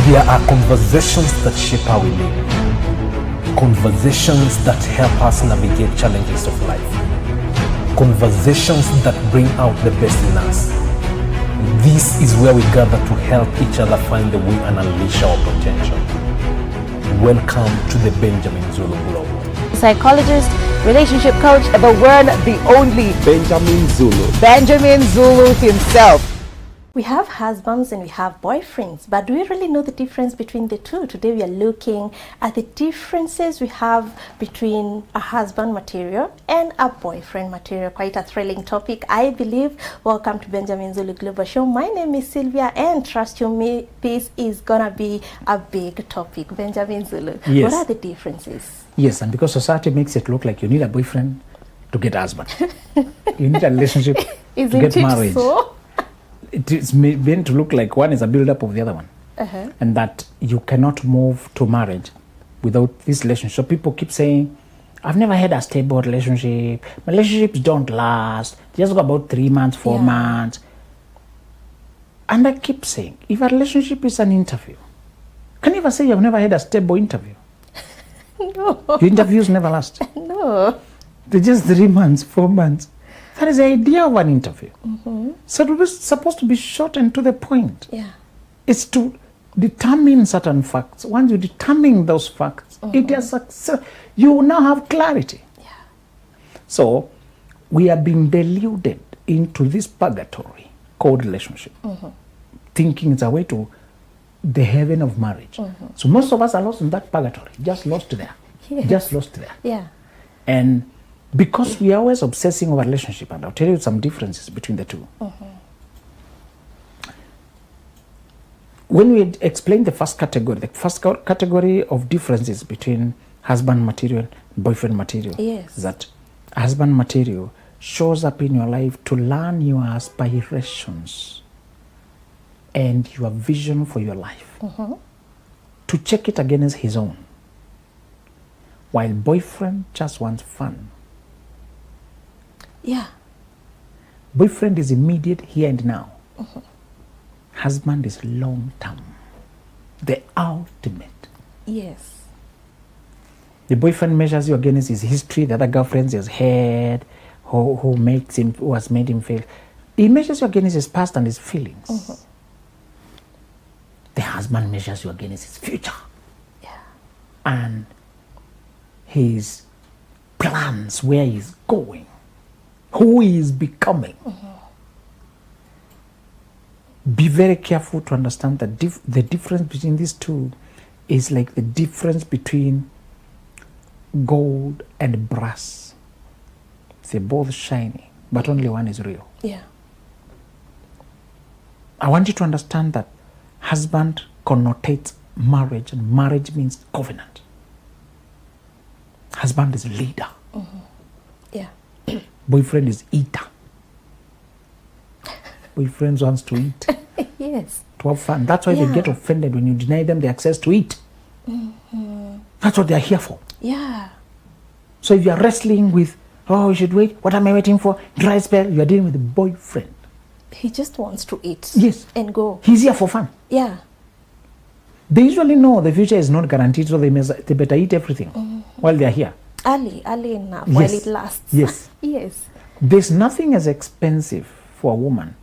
There are conversations that shape how we live. Conversations that help us navigate challenges of life. Conversations that bring out the best in us. This is where we gather to help each other find the way and unleash our potential. Welcome to the Benjamin Zulu Global. Psychologist, relationship coach, the one, the only Benjamin Zulu himself. We have husbands and we have boyfriends, but do we really know the difference between the two? Today we are looking at the differences we have between a husband material and a boyfriend material. Quite a thrilling topic, I believe. Welcome to Benjamin Zulu Global Show. My name is Sylvia, and trust you me, this is gonna be a big topic. Benjamin Zulu, yes. What are the differences? Yes, and because society makes it look like you need a boyfriend to get a husband. You need a relationship to get married. So? It is meant to look like one is a build-up of the other one. And that you cannot move to marriage without this relationship. So people keep saying, I've never had a stable relationship. My relationships don't last. They just go about 3 months, 4 months. And I keep saying, if a relationship is an interview, can you ever say you've never had a stable interview? No. Your interviews never last. No. They're just 3 months, 4 months. That is the idea of an interview. So it was supposed to be short and to the point. Yeah. It's to determine certain facts. Once you determine those facts, it is success. You now have clarity. Yeah. So we are being deluded into this purgatory called relationship, thinking it's a way to the heaven of marriage. So most of us are lost in that purgatory, just lost there. Yes. Just lost there. Yeah. And because we are always obsessing over relationship, and I'll tell you some differences between the two. When we explain the first category of differences between husband material and boyfriend material, Yes. is that husband material shows up in your life to learn your aspirations and your vision for your life, to check it against his own, while boyfriend just wants fun. Yeah. Boyfriend is immediate, here and now. Husband is long term, the ultimate. Yes. The boyfriend measures you against his history, the other girlfriends he's had, who has made him fail. He measures you against his past and his feelings. The husband measures you against his future. Yeah. And his plans, where he's going, who he is becoming. Be very careful to understand that the difference between these two is like the difference between gold and brass. They're both shiny, but only one is real. Yeah. I want you to understand that husband connotates marriage, and marriage means covenant. Husband is leader. Yeah. Boyfriend is eater. Boyfriend wants to eat, Yes. to have fun. That's why they get offended when you deny them the access to eat. That's what they're here for. Yeah. So if you're wrestling with, oh, you should wait, what am I waiting for? Dry spell, you're dealing with the boyfriend. He just wants to eat. Yes. And go. He's here for fun. Yeah. They usually know the future is not guaranteed, so they better eat everything while they're here. Early enough while it lasts. Yes. Yes. There's nothing as expensive for a woman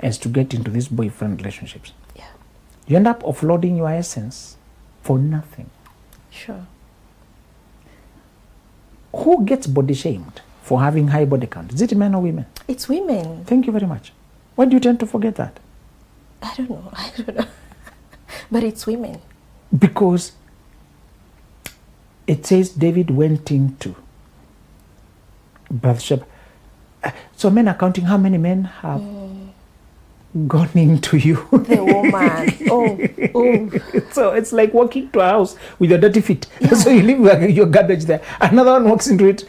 as to get into these boyfriend relationships. Yeah. You end up offloading your essence for nothing. Sure. Who gets body shamed for having high body count? Is it men or women? It's women. Thank you very much. Why do you tend to forget that? I don't know. But it's women. Because it says David went into Bathsheba. So men are counting how many men have gone into you. The woman. Oh. So it's like walking to a house with your dirty feet. Yeah. So you leave your garbage there. Another one walks into it.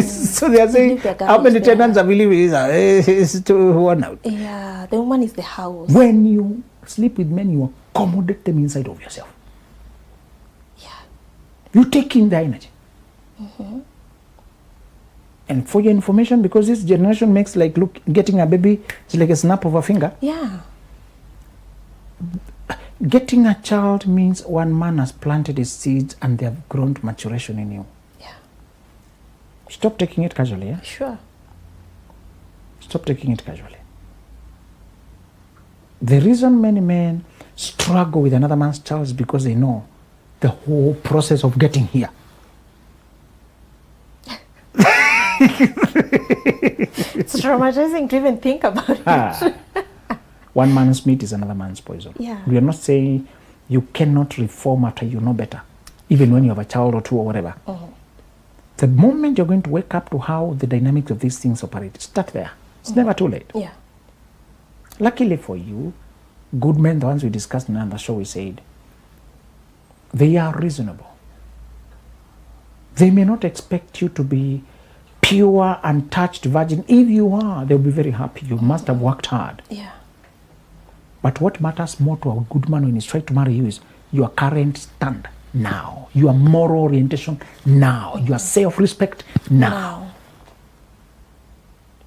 So they are saying, how many tenants are we living? It's too worn out. Yeah, the woman is the house. When you sleep with men, you accommodate them inside of yourself. Yeah. You take in their energy. And for your information, because this generation makes getting a baby is like a snap of a finger. Yeah. Getting a child means one man has planted his seeds and they have grown to maturation in you. Yeah. Stop taking it casually, yeah? Sure. Stop taking it casually. The reason many men struggle with another man's child is because they know the whole process of getting here. It's traumatizing to even think about it. One man's meat is another man's poison. Yeah. We are not saying you cannot reform after you know better, even when you have a child or two or whatever. The moment you're going to wake up to how the dynamics of these things operate, start there. It's never too late. Yeah. Luckily for you, good men, the ones we discussed in another show, we said, they are reasonable. They may not expect you to be pure, untouched virgin. If you are, they'll be very happy. You must have worked hard. Yeah. But what matters more to a good man when he's trying to marry you is your current stand now, your moral orientation now, your self-respect now.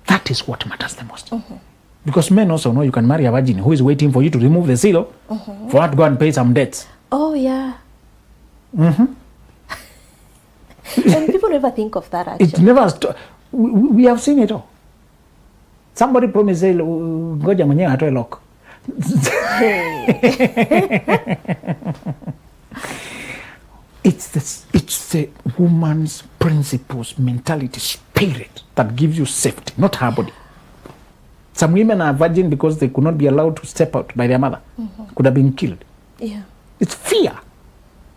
That is what matters the most. Because men also know you can marry a virgin who is waiting for you to remove the seal for her to go and pay some debts. Oh, yeah. And people never think of that, actually. It never. We have seen it all. Somebody promised, ngoja mwenyewe atoe lock. It's the woman's principles, mentality, spirit that gives you safety, not her body. Some women are virgin because they could not be allowed to step out by their mother. Could have been killed. Yeah. It's fear.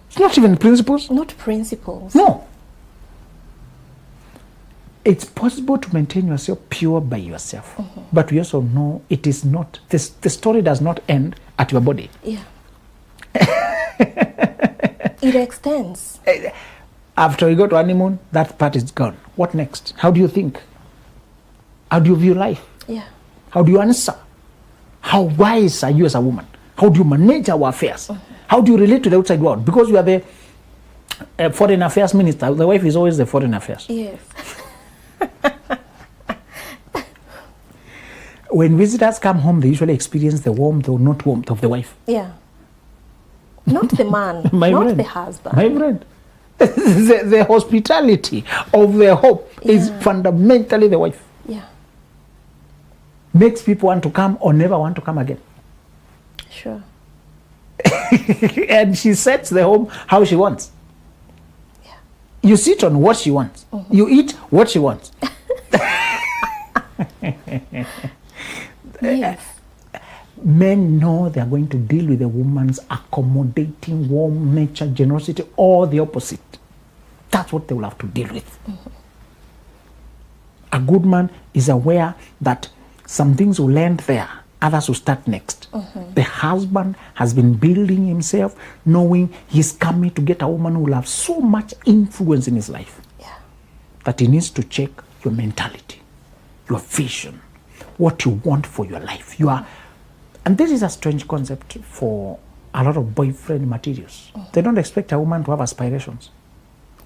It's not even principles. Not principles. No. It's possible to maintain yourself pure by yourself. But we also know it is not, the story does not end at your body. Yeah. It extends. After you go to honeymoon, that part is gone. What next? How do you think? How do you view life? Yeah. How do you answer? How wise are you as a woman? How do you manage our affairs? How do you relate to the outside world? Because you are the foreign affairs minister. The wife is always the foreign affairs. Yes. When visitors come home, they usually experience the warmth or not warmth of the wife. Yeah. Not the man, My not friend. the husband. My friend. The hospitality of the home is fundamentally the wife. Yeah. Makes people want to come or never want to come again. Sure. And she sets the home how she wants. Yeah. You sit on what she wants. You eat what she wants. Yes. Men know they are going to deal with a woman's accommodating, warm nature, generosity, or the opposite. That's what they will have to deal with. A good man is aware that some things will end there, others will start next. The husband has been building himself, knowing he's coming to get a woman who will have so much influence in his life that he needs to check your mentality, your vision, what you want for your life. And this is a strange concept for a lot of boyfriend materials. They don't expect a woman to have aspirations.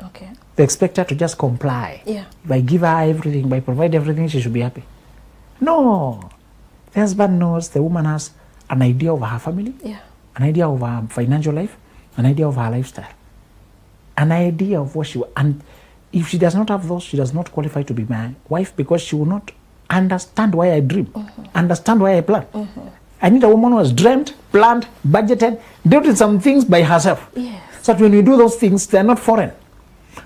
Okay. They expect her to just comply. Yeah. If I give her everything, if I provide everything, she should be happy. No. The husband knows the woman has an idea of her family, an idea of her financial life, an idea of her lifestyle, an idea of what she wants. And if she does not have those, she does not qualify to be my wife, because she will not understand why I dream, understand why I plan. I need a woman who has dreamt, planned, budgeted, did some things by herself. Yes. So that when we do those things, they're not foreign.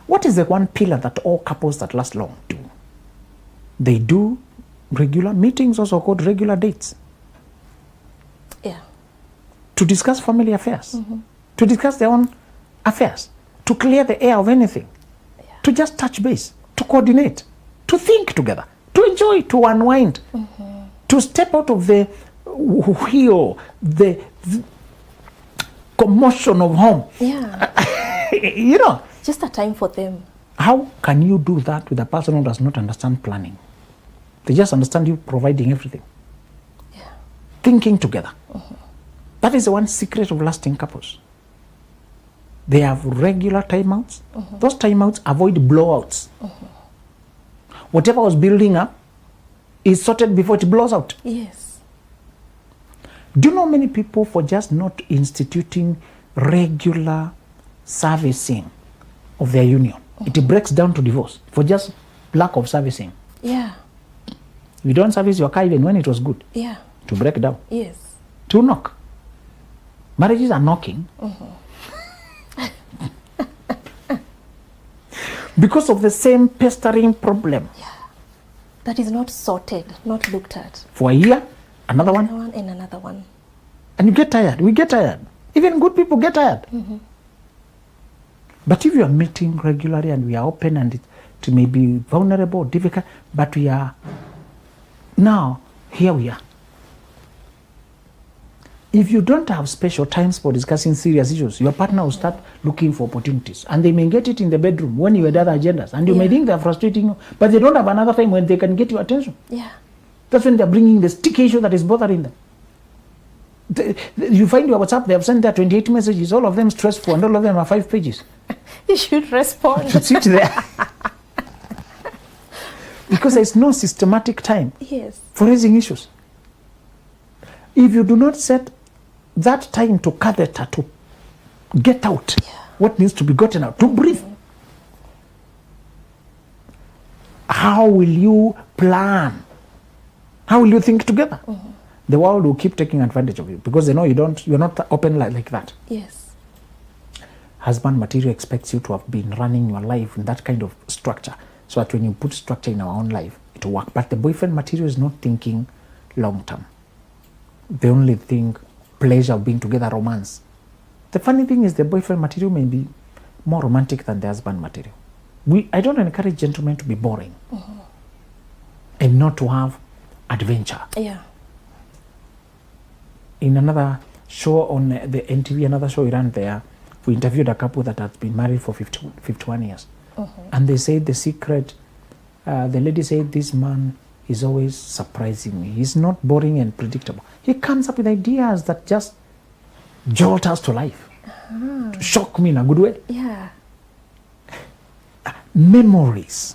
What is the one pillar that all couples that last long do? They do regular meetings, also called regular dates. Yeah. To discuss family affairs, to discuss their own affairs, to clear the air of anything, to just touch base, to coordinate, to think together, to enjoy, to unwind, to step out of the wheel, the commotion of home. Yeah. You know. Just a time for them. How can you do that with a person who does not understand planning? They just understand you providing everything. Yeah. Thinking together. That is the one secret of lasting couples. They have regular timeouts. Those timeouts avoid blowouts. Whatever was building up is sorted before it blows out. Yes. Do you know many people for just not instituting regular servicing of their union? It breaks down to divorce for just lack of servicing. Yeah. You don't service your car even when it was good. Yeah. To break down. Yes. To knock. Marriages are knocking. Because of the same pestering problem. Yeah. That is not sorted, not looked at. For a year, another one. Another one and another one. And you get tired. We get tired. Even good people get tired. But if you are meeting regularly and we are open and it may be vulnerable, difficult, but we are now, here we are. If you don't have special times for discussing serious issues, your partner will start looking for opportunities. And they may get it in the bedroom when you had other agendas. And you may think they're frustrating you, but they don't have another time when they can get your attention. Yeah. That's when they're bringing the sticky issue that is bothering them. You find your WhatsApp, they have sent their 28 messages, all of them stressful, and all of them are 5 pages. You should respond. You should sit there. Because there's no systematic time for raising issues. If you do not set that time to catheter, to get out what needs to be gotten out, to breathe, how will you plan? How will you think together? The world will keep taking advantage of you because they know you're not open like that. Yes. Husband material expects you to have been running your life in that kind of structure, so that when you put structure in our own life, it will work. But the boyfriend material is not thinking long term. They only think pleasure of being together, romance. The funny thing is the boyfriend material may be more romantic than the husband material. I don't encourage gentlemen to be boring and not to have adventure. Yeah. In another show on the NTV, another show we ran there, we interviewed a couple that had been married for 51 years. And they said the secret, the lady said, this man is always surprising me. He's not boring and predictable. He comes up with ideas that just jolt us to life. To shock me in a good way. Yeah. Memories.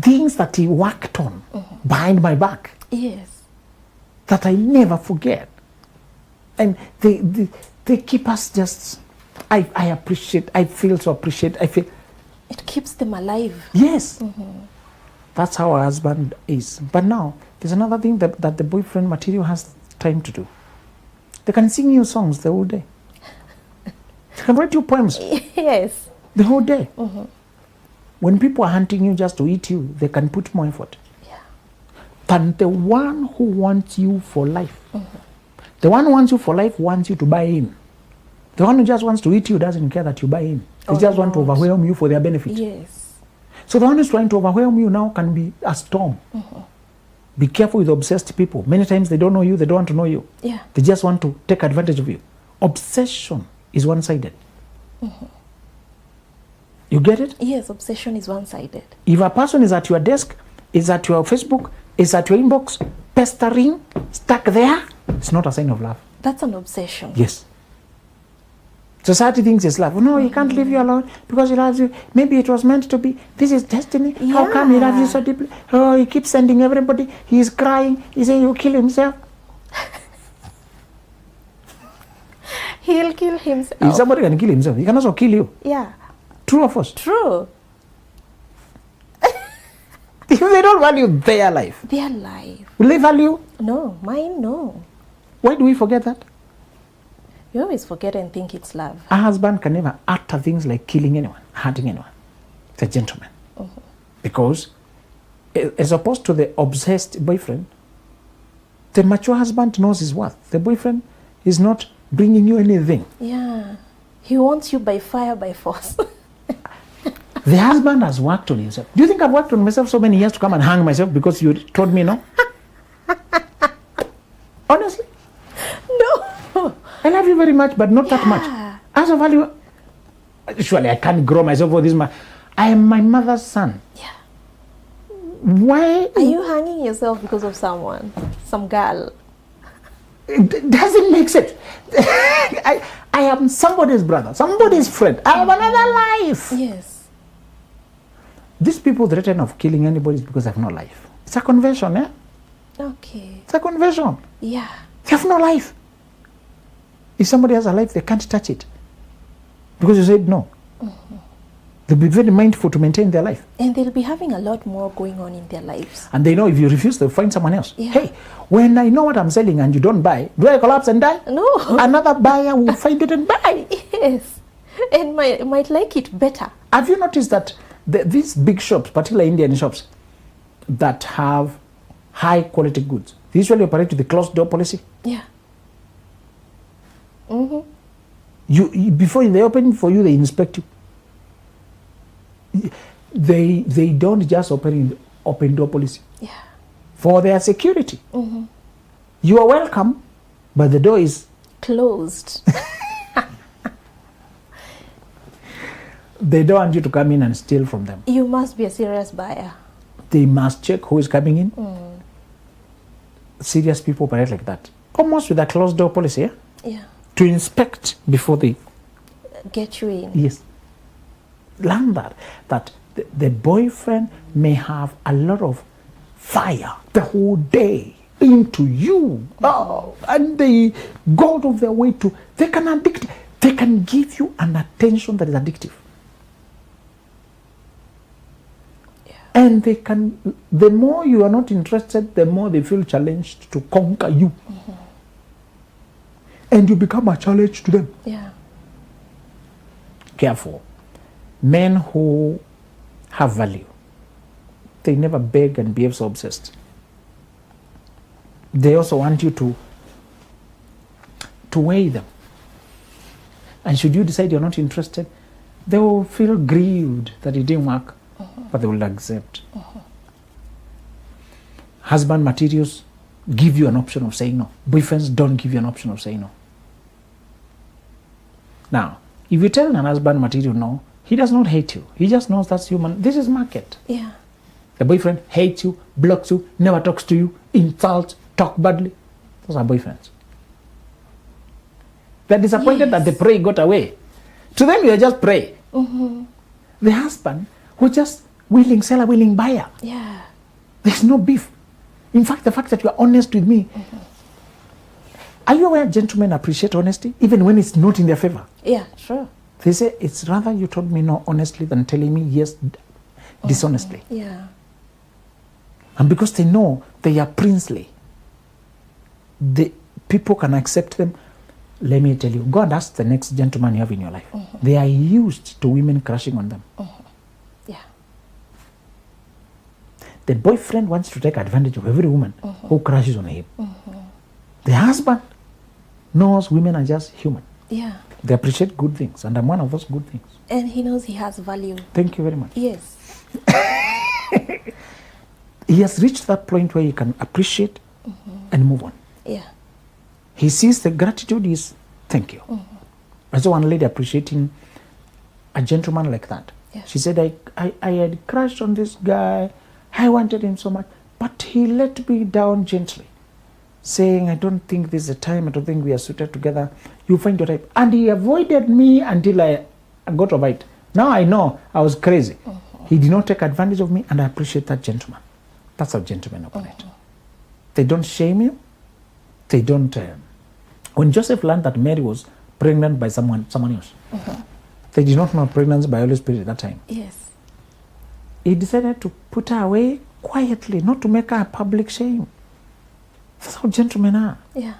Things that he worked on behind my back. Yes. That I never forget. And they keep us just, I appreciate, I feel so appreciate, it keeps them alive. Yes. That's how a husband is. But now, there's another thing that the boyfriend material has time to do. They can sing you songs the whole day. They can write you poems. Yes. The whole day. When people are hunting you just to eat you, they can put more effort. Yeah. Than the one who wants you for life. The one who wants you for life wants you to buy in. The one who just wants to eat you doesn't care that you buy in. They just want to overwhelm you for their benefit. Yes. So the one who's trying to overwhelm you now can be a storm. Be careful with obsessed people. Many times they don't know you, they don't want to know you. Yeah. They just want to take advantage of you. Obsession is one-sided. You get it? Yes, obsession is one-sided. If a person is at your desk, is at your Facebook, is at your inbox, pestering, stuck there, it's not a sign of love. That's an obsession. Yes. Society thinks it's love. No, he can't leave you alone because he loves you. Maybe it was meant to be. This is destiny. How come he loves you so deeply? Oh, he keeps sending everybody. He's crying. He's saying he'll kill himself. He'll kill himself. If somebody can kill himself, he can also kill you. Yeah. True or false? True. If they don't value their life, Their life. will they value? No, mine, no. Why do we forget that? You always forget and think it's love. A husband can never utter things like killing anyone, hurting anyone. It's a gentleman. Because as opposed to the obsessed boyfriend, the mature husband knows his worth. The boyfriend is not bringing you anything. Yeah. He wants you by fire, by force. The husband has worked on himself. Do you think I've worked on myself so many years to come and hang myself because you told me no? Honestly. No. I love you very much, but not that much. As a value, surely I can't grow myself for this man. I am my mother's son. Yeah. Why? Are you hanging yourself because of someone? Some girl? It doesn't make sense. I am somebody's brother, somebody's friend. I have another life. Yes. These people threaten of killing anybody is because they have no life. It's a convention, eh? Okay. It's a convention. Yeah. You have no life. If somebody has a life, they can't touch it because you said no. They'll be very mindful to maintain their life. And they'll be having a lot more going on in their lives. And they know if you refuse, they'll find someone else. Yeah. Hey, when I know what I'm selling and you don't buy, do I collapse and die? No. Another buyer will find it and buy. Yes. And might like it better. Have you noticed that these big shops, particularly Indian shops, that have high quality goods, they usually operate with the closed door policy? Yeah. You before they open for you, they inspect you. They don't just open door policy. Yeah. For their security. You are welcome, but the door is Closed. they don't want you to come in and steal from them. You must be a serious buyer. They must check who is coming in. Serious people operate like that. Almost with a closed door policy, yeah? Yeah. To inspect before they Get you in. Yes. Learn that the boyfriend may have a lot of fire the whole day into you. And they go out of their way to, they can give you an attention that is addictive. Yeah. And the more you are not interested, the more they feel challenged to conquer you. And you become a challenge to them. Yeah. Careful. Men who have value, they never beg and behave so obsessed. They also want you to weigh them. And should you decide you're not interested, they will feel grieved that it didn't work, but they will accept. Husband materials give you an option of saying no. Boyfriends don't give you an option of saying no. Now, if you tell an husband material no, he does not hate you. He just knows that's human. This is market. Yeah. The boyfriend hates you, blocks you, never talks to you, insults, talk badly. Those are boyfriends. They're disappointed that the prey got away. To them, you're just prey. The husband was just willing seller, willing buyer. Yeah. There's no beef. In fact, the fact that you are honest with me. Are you aware gentlemen appreciate honesty even when it's not in their favor? Yeah, sure. They say it's rather you told me no honestly than telling me yes dishonestly. Yeah. And because they know they are princely, the people can accept them. Let me tell you, go and ask the next gentleman you have in your life. They are used to women crushing on them. Yeah. The boyfriend wants to take advantage of every woman who crashes on him. The husband knows women are just human. Yeah. They appreciate good things, and I'm one of those good things. And he knows he has value. Thank you very much. Yes. He has reached that point where he can appreciate and move on. Yeah. He sees the gratitude is thank you. I saw one lady appreciating a gentleman like that. Yeah. She said, I had crushed on this guy. I wanted him so much, but he let me down gently, saying, I don't think this is the time. I don't think we are suited together. You find your type. And he avoided me until I got over it. Now I know I was crazy. He did not take advantage of me, and I appreciate that gentleman. That's how gentlemen operate. They don't shame you. They don't... when Joseph learned that Mary was pregnant by someone else, they did not know pregnancy by Holy Spirit at that time. Yes. He decided to put her away quietly, not to make her a public shame. That's how gentlemen are. Yeah.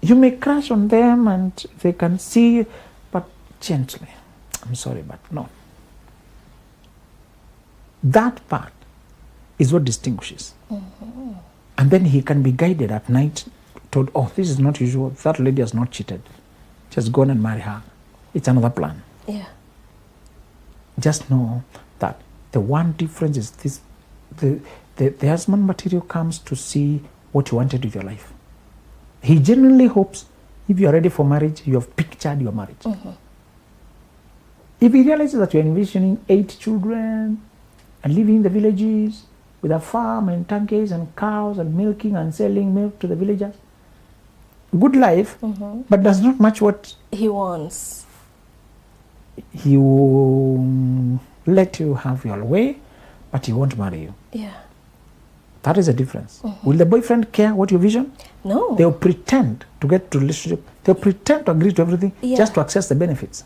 You may crush on them and they can see, but gently. I'm sorry, but no. That part is what distinguishes. And then he can be guided at night, told, oh, this is not usual. That lady has not cheated. Just go on and marry her. It's another plan. Yeah. Just know that the one difference is this. The husband material comes to see what you wanted with your life. He genuinely hopes if you are ready for marriage, you have pictured your marriage. If he realizes that you are envisioning 8 children and living in the villages with a farm and donkeys and cows and milking and selling milk to the villagers, good life, but does not match what He wants. he will let you have your way, but he won't marry you. Yeah. That is a difference. Will the boyfriend care what your vision? No. They'll pretend to get to relationship. They'll pretend to agree to everything just to access the benefits.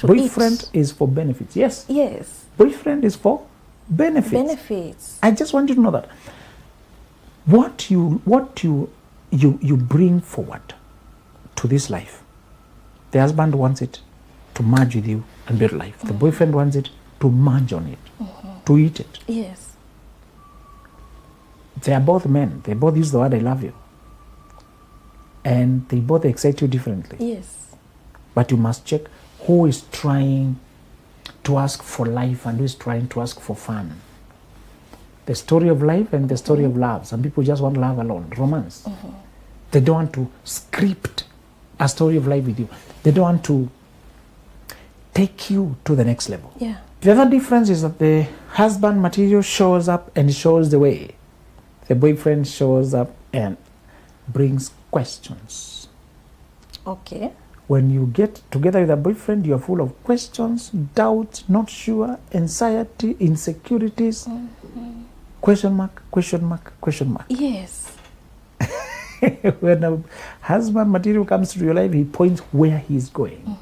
Boyfriend is for benefits. Yes. Yes. Boyfriend is for benefits. Benefits. I just want you to know that what you bring forward to this life, the husband wants it to merge with you and build life. The boyfriend wants it to merge on it, to eat it. Yes. They are both men. They both use the word I love you. And they both excite you differently. Yes. But you must check who is trying to ask for life and who is trying to ask for fun. The story of life and the story of love. Some people just want love alone, romance. They don't want to script a story of life with you. They don't want to take you to the next level. Yeah. The other difference is that the husband material shows up and shows the way. The boyfriend shows up and brings questions. Okay. When you get together with a boyfriend, you're full of questions, doubts, not sure, anxiety, insecurities. Question mark, question mark, question mark. Yes. When a husband material comes to your life, he points where he's going,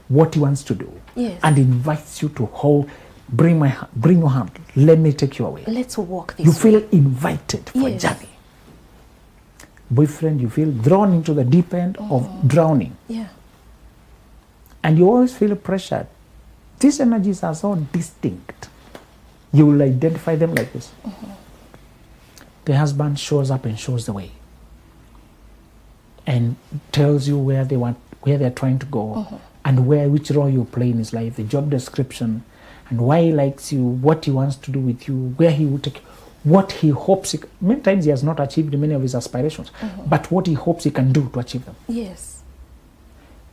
what he wants to do, Yes. and invites you to hold, bring your hand, let me take you away. Let's walk this You way. feel invited for a Yes. journey. Boyfriend, you feel drawn into the deep end of drowning. Yeah. And you always feel pressured. These energies are so distinct. You will identify them like this. The husband shows up and shows the way. And tells you where they're trying to go, and which role you play in his life, the job description, and why he likes you, what he wants to do with you, where he will take you, what he hopes many times he has not achieved many of his aspirations, but what he hopes he can do to achieve them. Yes.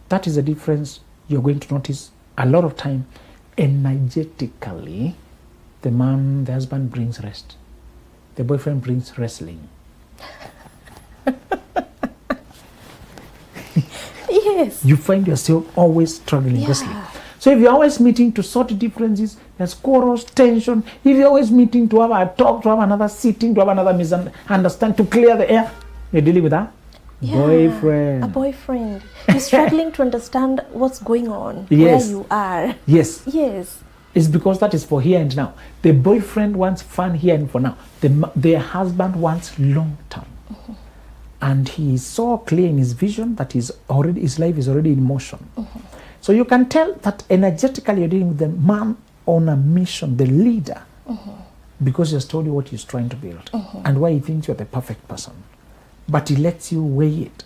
That is the difference you're going to notice a lot of time. Energetically, the husband brings rest. The boyfriend brings wrestling. Yes. You find yourself always struggling, Yeah. wrestling. So if you're always meeting to sort differences, there's quarrels, tension. If you're always meeting to have a talk, to have another sitting, to have another misunderstanding, to clear the air, you're dealing with a boyfriend. A boyfriend. You're struggling to understand what's going on, Yes. where you are. Yes. Yes. It's because that is for here and now. The boyfriend wants fun here and for now. The husband wants long term. And he is so clear in his vision that his life is already in motion. So you can tell that energetically you're dealing with the man on a mission, the leader, because he has told you what he's trying to build and why he thinks you're the perfect person. But he lets you weigh it.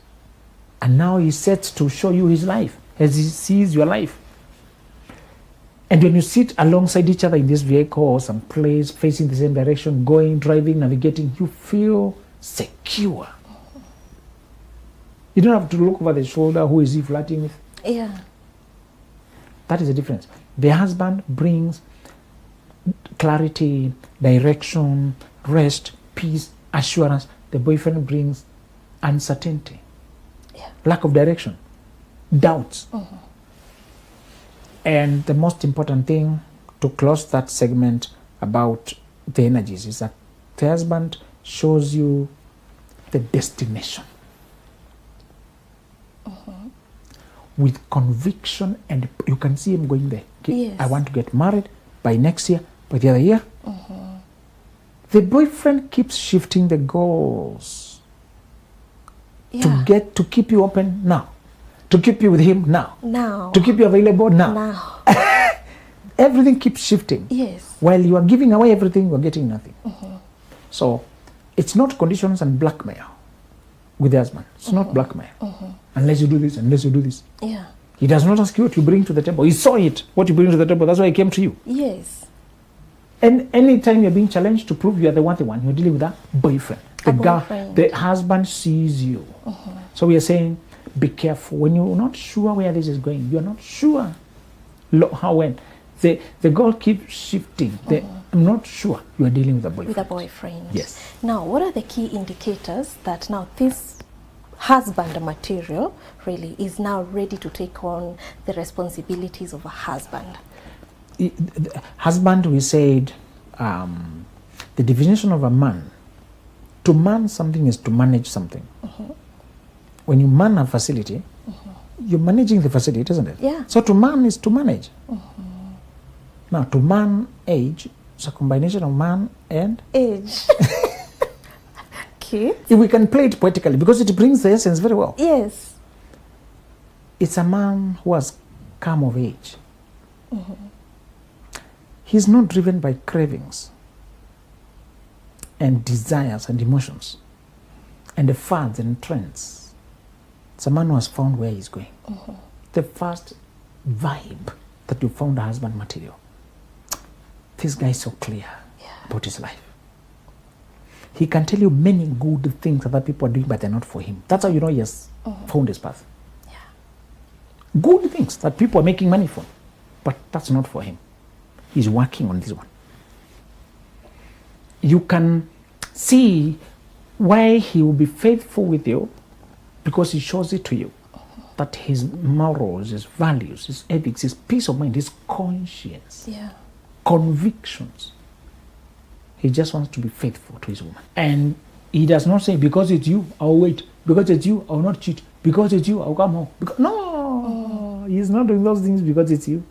And now he's set to show you his life as he sees your life. And when you sit alongside each other in this vehicle or some place, facing the same direction, going, driving, navigating, you feel secure. You don't have to look over the shoulder, who is he flirting with? Yeah. That is the difference. The husband brings clarity, direction, rest, peace, assurance. The boyfriend brings uncertainty, lack of direction, doubts. And the most important thing to close that segment about the energies is that the husband shows you the destination with conviction, and you can see him going there. Yes. I want to get married by next year, by the other year. The boyfriend keeps shifting the goals to keep you open now, to keep you with him now, to keep you available now. Everything keeps shifting. Yes. While you are giving away everything, you are getting nothing. So it's not conditions and blackmail with the husband. It's not blackmail. Unless you do this, unless you do this. Yeah. He does not ask you what you bring to the table. He saw it, what you bring to the table. That's why he came to you. Yes. And anytime you're being challenged to prove you are the one, you're dealing with a boyfriend. The husband sees you. So we are saying, be careful. When you're not sure where this is going, you're not sure when. The goal keeps shifting. I'm not sure you are dealing with a boyfriend. With a boyfriend. Yes. Now, what are the key indicators that now this husband material really is now ready to take on the responsibilities of a husband? Husband, we said, the definition of a man To man something is to manage something. When you man a facility, you're managing the facility, isn't it? Yeah. So to man is to manage. Now, to man age, it's a combination of man and Age. Okay. if we can play it poetically, because it brings the essence very well. Yes. It's a man who has come of age. He's not driven by cravings and desires and emotions and the fads and trends. It's a man who has found where he's going. The first vibe that you found a husband material. This guy is so clear about his life. He can tell you many good things other people are doing, but they're not for him. That's how you know he has found his path. Good things that people are making money for, but that's not for him. He's working on this one. You can see why he will be faithful with you, because he shows it to you that his morals, his values, his ethics, his peace of mind, his conscience, convictions. He just wants to be faithful to his woman. And he does not say, because it's you, I'll wait. Because it's you, I'll not cheat. Because it's you, I'll come home. No, he's not doing those things because it's you.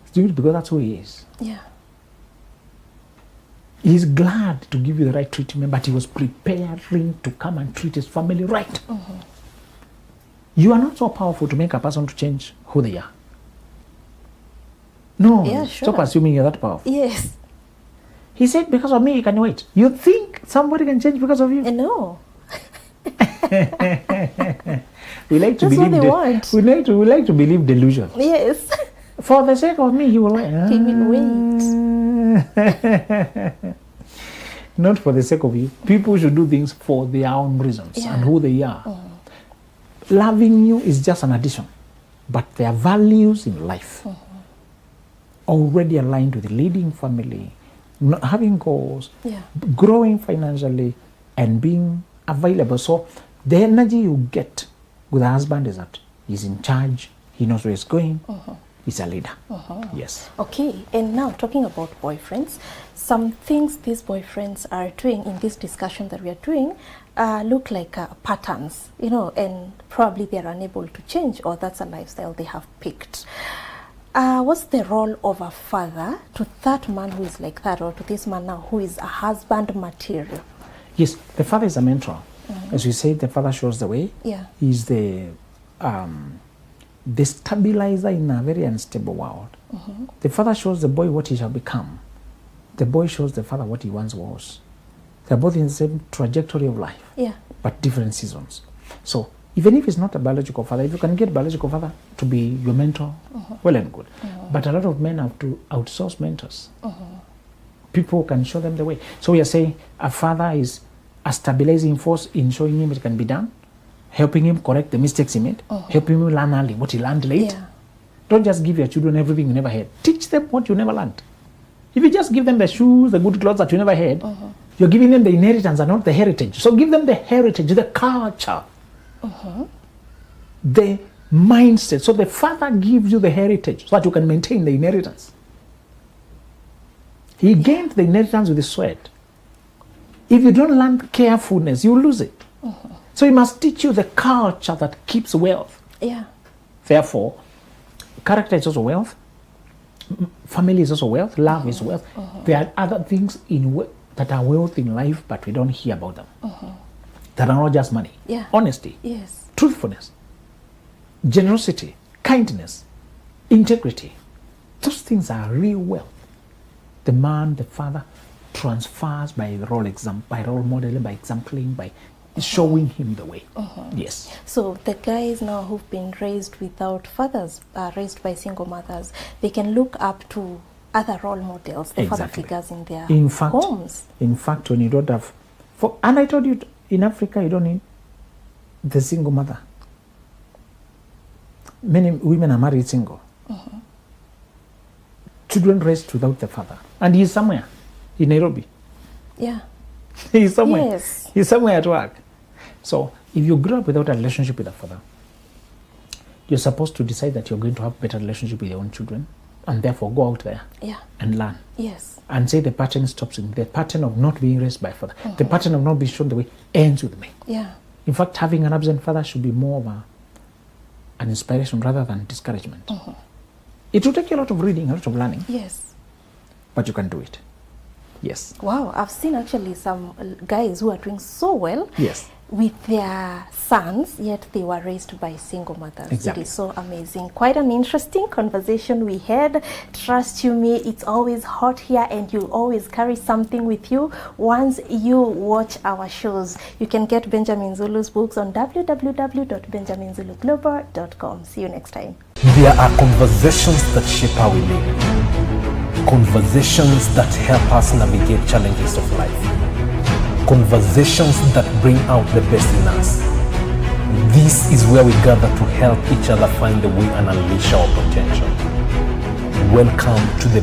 He's doing it because that's who he is. He's glad to give you the right treatment, but he was preparing to come and treat his family right. You are not so powerful to make a person to change who they are. No, stop assuming you're that powerful. Yes. He said, because of me, you can wait. You think somebody can change because of you? No. We like to That's believe what they want. We like to believe delusion. Yes. For the sake of me, he will wait. He will wait. Not for the sake of you. People should do things for their own reasons and who they are. Loving you is just an addition, but their values in life already aligned with leading family, not having goals, growing financially, and being available. So the energy you get with a husband is that he's in charge, he knows where he's going, he's a leader. Yes. Okay, and now talking about boyfriends, some things these boyfriends are doing in this discussion that we are doing look like patterns, and probably they're unable to change, or that's a lifestyle they have picked. What's the role of a father to that man who is like that, or to this man now who is a husband material? Yes, the father is a mentor. As we said, the father shows the way. He's the stabilizer in a very unstable world. The father shows the boy what he shall become. The boy shows the father what he once was. They're both in the same trajectory of life, but different seasons. So even if it's not a biological father, if you can get a biological father to be your mentor, well and good. But a lot of men have to outsource mentors. People can show them the way. So we are saying a father is a stabilizing force in showing him it can be done, helping him correct the mistakes he made, helping him learn early what he learned late. Don't just give your children everything you never had. Teach them what you never learned. If you just give them the shoes, the good clothes that you never had, you're giving them the inheritance and not the heritage. So give them the heritage, the culture, the mindset. So the father gives you the heritage so that you can maintain the inheritance. He gained the inheritance with his sweat. If you don't learn carefulness, you lose it. So he must teach you the culture that keeps wealth. Therefore, character is also wealth. Family is also wealth. Love is wealth. There are other things that are wealth in life, but we don't hear about them. That are not just money. Honesty, truthfulness, generosity, kindness, integrity. Those things are real wealth. The man, the father, transfers by role modeling, by exempling, by showing him the way. Yes. So the guys now who've been raised without fathers, raised by single mothers, they can look up to other role models, the father figures in their homes. In fact, when you don't have, and I told you, in Africa, you don't need the single mother. Many women are married single. Children raised without the father. And he's somewhere in Nairobi. He's somewhere. He's somewhere at work. So if you grow up without a relationship with a father, you're supposed to decide that you're going to have a better relationship with your own children, and therefore go out there and learn. Yes. And say the pattern stops in the pattern of not being raised by father. The pattern of not being shown the way ends with me. Yeah. In fact, having an absent father should be more of an inspiration rather than discouragement. It will take you a lot of reading, a lot of learning. Yes. But you can do it. Yes. Wow, I've seen actually some guys who are doing so well with their sons, yet they were raised by single mothers. Exactly. It is so amazing. Quite an interesting conversation we had. Trust you me, it's always hot here and you'll always carry something with you once you watch our shows. You can get Benjamin Zulu's books on www.benjaminzuluglobal.com. See you next time. There are conversations that shape how we live. Conversations that help us navigate challenges of life. Conversations that bring out the best in us. This is where we gather to help each other find the way and unleash our potential. Welcome to the